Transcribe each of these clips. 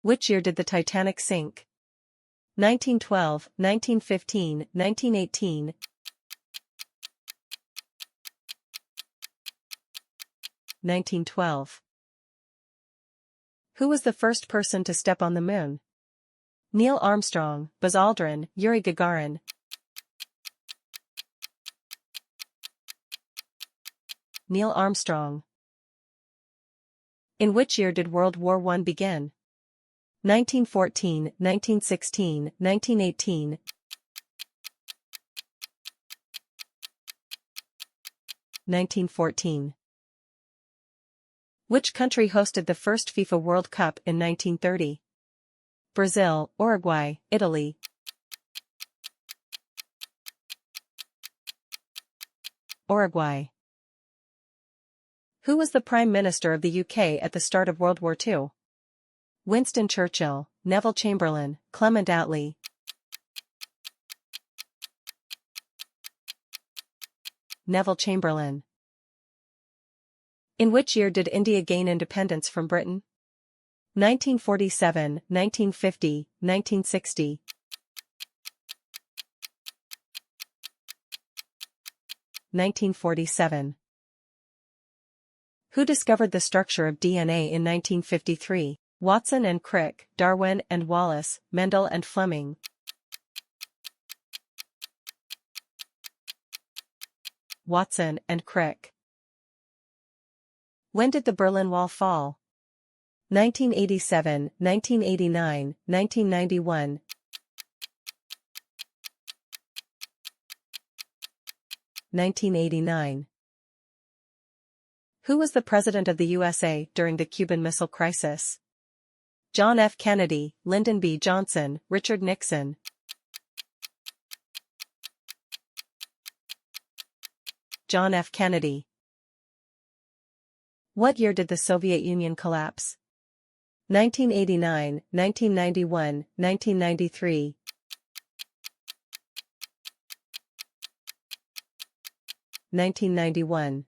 Which year did the Titanic sink? 1912, 1915, 1918. 1912. Who was the first person to step on the moon? Neil Armstrong, Buzz Aldrin, Yuri Gagarin. Neil Armstrong. In which year did World War I begin? 1914, 1916, 1918. 1914. Which country hosted the first FIFA World Cup in 1930? Brazil, Uruguay, Italy. Uruguay. Who was the Prime Minister of the UK at the start of World War II? Winston Churchill, Neville Chamberlain, Clement Attlee. Neville Chamberlain. In which year did India gain independence from Britain? 1947, 1950, 1960. 1947. Who discovered the structure of DNA in 1953? Watson and Crick, Darwin and Wallace, Mendel and Fleming. Watson and Crick. When did the Berlin Wall fall? 1987, 1989, 1991. 1989. Who was the President of the USA during the Cuban Missile Crisis? John F. Kennedy, Lyndon B. Johnson, Richard Nixon. John F. Kennedy. What year did the Soviet Union collapse? 1989, 1991, 1993. 1991.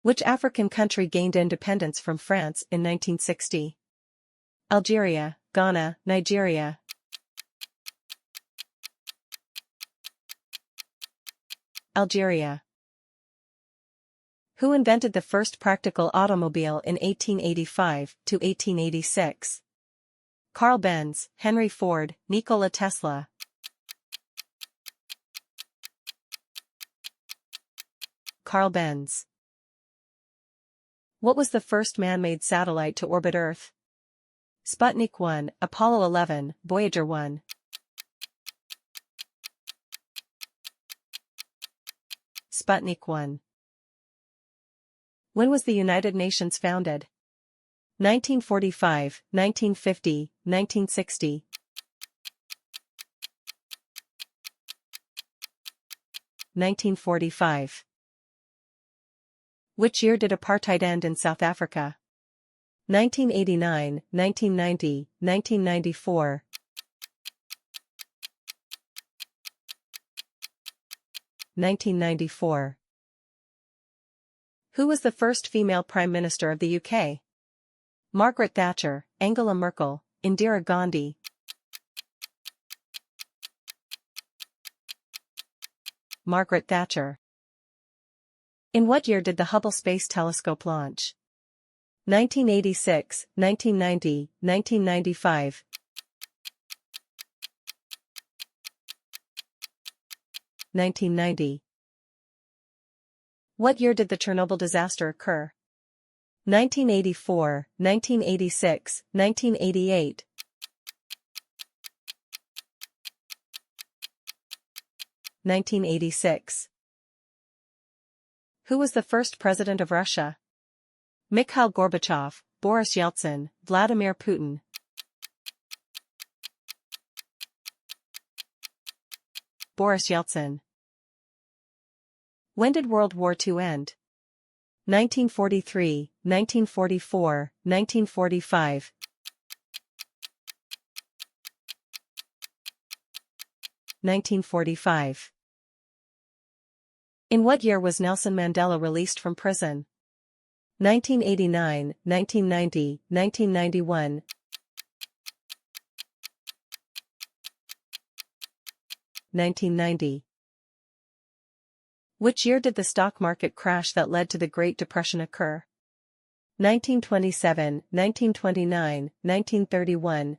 Which African country gained independence from France in 1960? Algeria, Ghana, Nigeria. Algeria. Who invented the first practical automobile in 1885 to 1886? Carl Benz, Henry Ford, Nikola Tesla. Carl Benz. What was the first man-made satellite to orbit Earth? Sputnik 1, Apollo 11, Voyager 1. Sputnik 1. When was the United Nations founded? 1945, 1950, 1960. 1945. Which year did apartheid end in South Africa? 1989, 1990, 1994. 1994. Who was the first female Prime Minister of the UK? Margaret Thatcher, Angela Merkel, Indira Gandhi. Margaret Thatcher. In what year did the Hubble Space Telescope launch? 1986, 1990, 1995. 1990. What year did the Chernobyl disaster occur? 1984, 1986, 1988. 1986. Who was the first president of Russia? Mikhail Gorbachev, Boris Yeltsin, Vladimir Putin. Boris Yeltsin. When did World War II end? 1943, 1944, 1945. 1945. In what year was Nelson Mandela released from prison? 1989, 1990, 1991. 1990. Which year did the stock market crash that led to the Great Depression occur? 1927, 1929, 1931.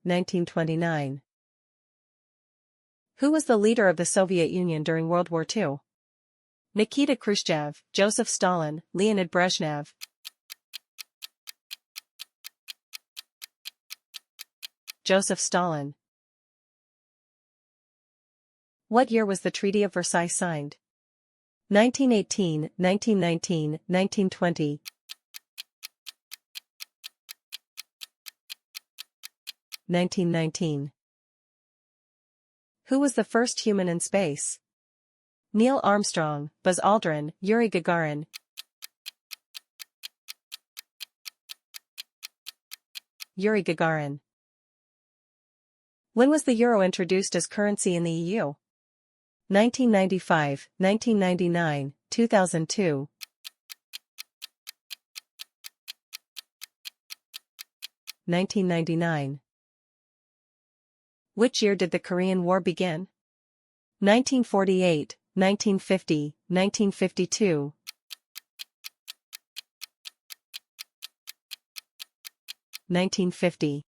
1929. Who was the leader of the Soviet Union during World War II? Nikita Khrushchev, Joseph Stalin, Leonid Brezhnev. Joseph Stalin. What year was the Treaty of Versailles signed? 1918, 1919, 1920. 1919. Who was the first human in space? Neil Armstrong, Buzz Aldrin, Yuri Gagarin. Yuri Gagarin. When was the euro introduced as currency in the EU? 1995, 1999, 2002. 1999. Which year did the Korean War begin? 1948, 1950, 1952. 1950.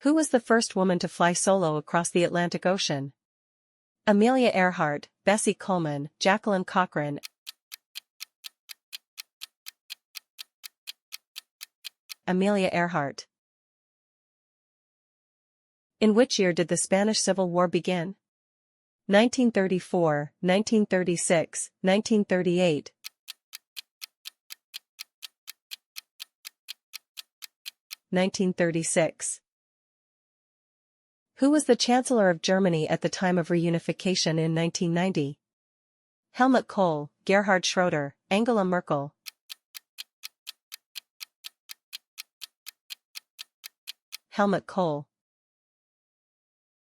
Who was the first woman to fly solo across the Atlantic Ocean? Amelia Earhart, Bessie Coleman, Jacqueline Cochran. Amelia Earhart. In which year did the Spanish Civil War begin? 1934, 1936, 1938. 1936. Who was the Chancellor of Germany at the time of reunification in 1990? Helmut Kohl, Gerhard Schroeder, Angela Merkel. Helmut Kohl.